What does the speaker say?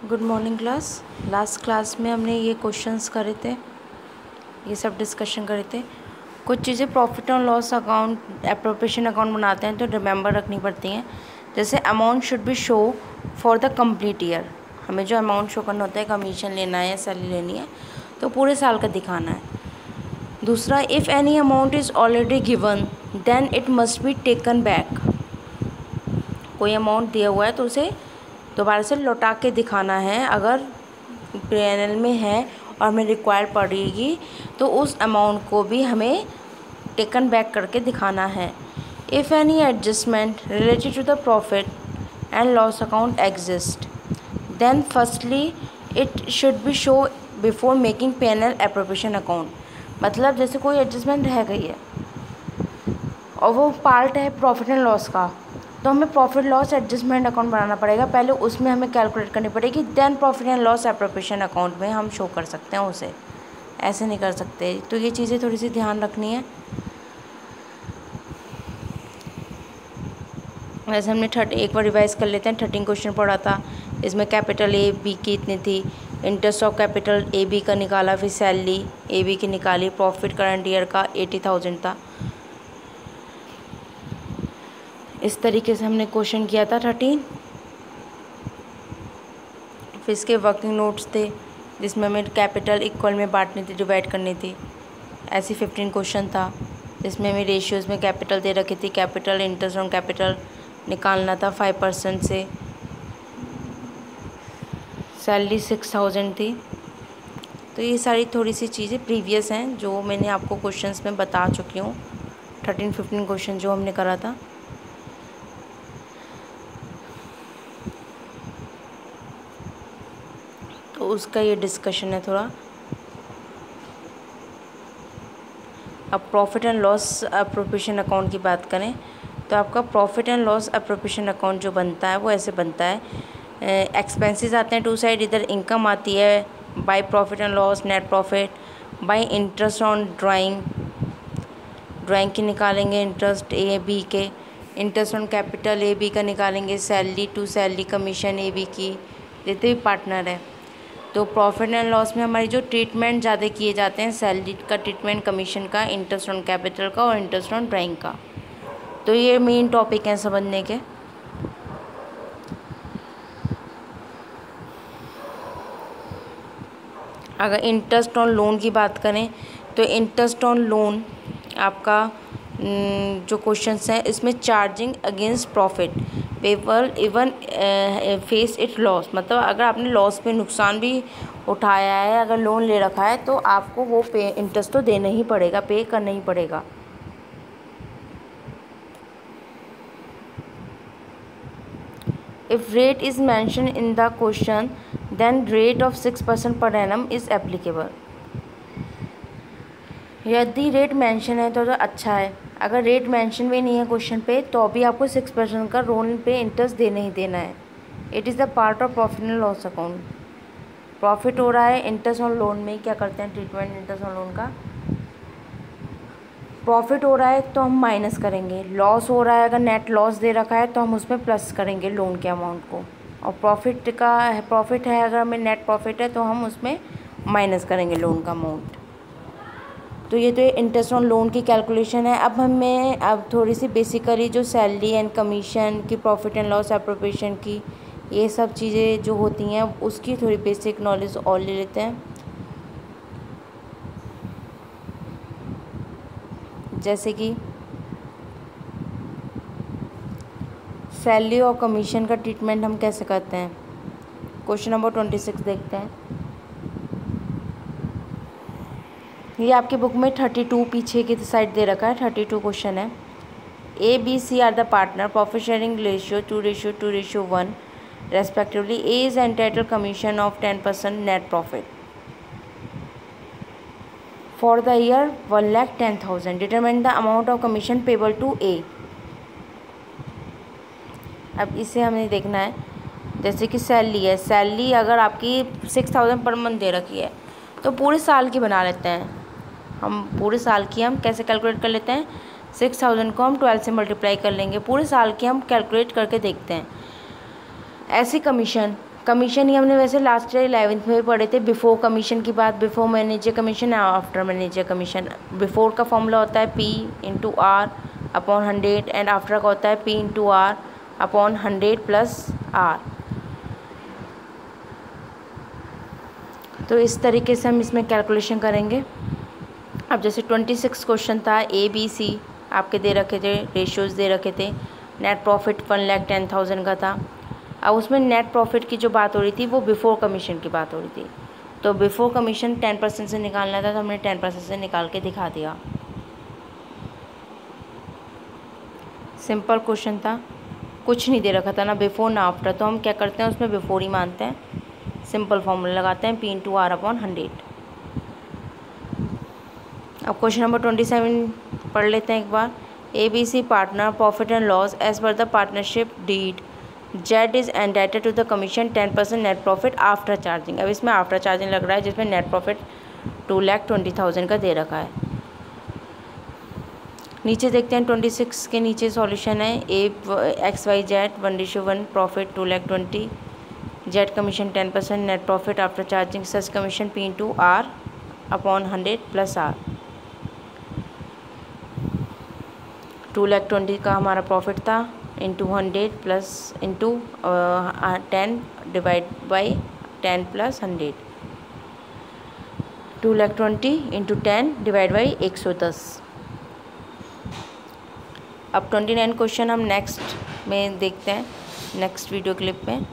Good morning class. Last class में हमने ये क्वेश्चंस करे थे, ये सब डिस्कशन करे थे। कुछ चीज़ें profit and loss account appropriation account बनाते हैं तो रिमेंबर रखनी पड़ती हैं। जैसे amount should be show for the complete year, हमें जो अमाउंट शो करना होता है, कमीशन लेना है या सैलरी लेनी है तो पूरे साल का दिखाना है। दूसरा, if any amount is already given then it must be taken back, कोई अमाउंट दिया हुआ है तो उसे दोबारा से लौटा के दिखाना है। अगर पीएनएल में है और हमें रिक्वायर पड़ेगी तो उस अमाउंट को भी हमें टेकन बैक करके दिखाना है। If any adjustment related to the profit and loss account exist then firstly it should be show before making PNL appropriation account. मतलब जैसे कोई एडजस्टमेंट रह गई है और वो पार्ट है प्रॉफिट एंड लॉस का, तो हमें प्रॉफिट लॉस एडजस्टमेंट अकाउंट बनाना पड़ेगा। पहले उसमें हमें कैलकुलेट करनी पड़ेगी, then profit and loss appropriation account में हम शो कर सकते हैं उसे, ऐसे नहीं कर सकते। तो ये चीज़ें थोड़ी सी ध्यान रखनी है। वैसे हमने एक बार रिवाइज कर लेते हैं। 13 क्वेश्चन पढ़ा था, इसमें कैपिटल ए बी की इतनी थी, interest of capital A B का निकाला, फिर सैलरी ए बी की निकाली, प्रॉफिट करंट ईयर का 80,000 था। इस तरीके से हमने क्वेश्चन किया था 13। फिर इसके वर्किंग नोट्स थे जिसमें हमें कैपिटल इक्वल में बांटनी थी, डिवाइड करनी थी। ऐसी 15 क्वेश्चन था जिसमें हमें रेशियोज़ में कैपिटल दे रखी थी, कैपिटल इंटरेस्ट ऑन कैपिटल निकालना था 5% से। सैलरी 6,000 थी। तो ये सारी थोड़ी सी चीज़ें प्रीवियस हैं जो मैंने आपको क्वेश्चंस में बता चुकी हूँ। 13-15 क्वेश्चन जो हमने करा था। तो उसका ये डिस्कशन है थोड़ा। अब profit and loss appropriation account की बात करें तो आपका profit and loss appropriation account जो बनता है वो ऐसे बनता है। एक्सपेंसेस आते हैं टू साइड, इधर इनकम आती है by profit and loss, net profit, by interest on drawing की निकालेंगे इंटरेस्ट ए बी के, interest on capital A B का निकालेंगे, salary to salary commission A B की, जितने भी पार्टनर है। तो प्रॉफिट एंड लॉस में हमारी जो ट्रीटमेंट ज़्यादा किए जाते हैं, सैलरी का ट्रीटमेंट, कमीशन का, इंटरेस्ट ऑन कैपिटल का और इंटरेस्ट ऑन ड्राइंग का। तो ये मेन टॉपिक हैं समझने के। अगर इंटरेस्ट ऑन लोन की बात करें तो इंटरेस्ट ऑन लोन आपका जो क्वेश्चंस हैं इसमें charging against profit payable even face it loss, मतलब अगर आपने लॉस पे नुकसान भी उठाया है, अगर लोन ले रखा है तो आपको वो इंटरेस्ट तो देना ही पड़ेगा, पे करना ही पड़ेगा। If rate is mentioned in the question, then rate of 6% per annum is applicable. यदि रेट मेंशन है तो अच्छा है, अगर रेट मेंशन भी नहीं है क्वेश्चन पे तो अभी आपको 6% का लोन पे इंटरेस्ट देना ही देना है। It is the part of profit and loss account. Profit हो रहा है इंटरेस्ट ऑन लोन में, क्या करते हैं ट्रीटमेंट इंटरेस्ट ऑन लोन का। प्रॉफिट हो रहा है तो हम माइनस करेंगे, लॉस हो रहा है अगर नेट लॉस दे रखा है तो हम उसमें प्लस करेंगे लोन के अमाउंट को, और प्रॉफिट है अगर हमें नेट प्रॉफिट है तो हम उसमें माइनस करेंगे लोन का अमाउंट। तो ये तो इंटरेस्ट ऑन लोन की कैलकुलेशन है। अब थोड़ी सी बेसिकली जो सैलरी एंड कमीशन की, प्रॉफिट एंड लॉस एप्रोप्रिएशन की, ये सब चीज़ें जो होती हैं उसकी थोड़ी बेसिक नॉलेज और ले लेते हैं। जैसे कि सैलरी और कमीशन का ट्रीटमेंट हम कैसे करते हैं। क्वेश्चन नंबर 26 देखते हैं। ये आपकी बुक में 32 पीछे की साइड दे रखा है, 32 क्वेश्चन है। A B C are the partner, profit sharing ratio 2:2:1 respectively. A is entitled commission of 10% net profit for the year 1,10,000. Determine the amount of commission payable to A. अब इसे हमें देखना है। जैसे कि सैलरी है, सैलरी अगर आपकी 6,000 पर मंथ दे रखी है तो पूरे साल की बना लेते हैं हम। पूरे साल की हम कैसे कैलकुलेट कर लेते हैं, 6,000 को हम 12 से मल्टीप्लाई कर लेंगे, पूरे साल की हम कैलकुलेट करके देखते हैं। ऐसी कमीशन कमीशन ही हमने वैसे लास्ट ईयर 11th में भी पढ़े थे, बिफोर कमीशन की बात, before manager commission, after manager commission. Before का फॉर्मूला होता है P into R upon 100 and after का होता है P into R upon 100 plus R। तो इस तरीके से हम इसमें कैलकुलेशन करेंगे। अब जैसे 26 क्वेश्चन था, ABC आपके दे रखे थे, रेशियोज़ दे रखे थे, नेट प्रॉफिट 1,10,000 का था। अब उसमें नेट प्रॉफिट की जो बात हो रही थी वो बिफ़ोर कमीशन की बात हो रही थी, तो बिफ़ोर कमीशन 10% से निकालना था, तो हमने 10% से निकाल के दिखा दिया। सिंपल क्वेश्चन था, कुछ नहीं दे रखा था, ना बिफ़ोर ना आफ्टर, तो हम क्या करते हैं उसमें बिफ़ोर ही मानते हैं, सिंपल फॉर्मूला लगाते हैं P इंटू R अपॉन 100। अब क्वेश्चन नंबर 27 पढ़ लेते हैं एक बार। ABC partner profit and loss as per the partnership deed Z is entitled to the commission 10% net profit after charging. अब इसमें आफ्टर चार्जिंग लग रहा है, जिसमें नेट प्रॉफिट 2,20,000 का दे रखा है। नीचे देखते हैं 26 के नीचे सॉल्यूशन है। XYZ 1:1 profit 2,20,000, Z commission 10%, net profit after charging सच commission P into R upon 100 plus R। 2,20,000 का हमारा प्रॉफिट था, into 100 plus into 10 divide by 10 plus 100, 2,20,000 into 10 divide by 110। अब 29 क्वेश्चन हम नेक्स्ट में देखते हैं, नेक्स्ट वीडियो क्लिप में।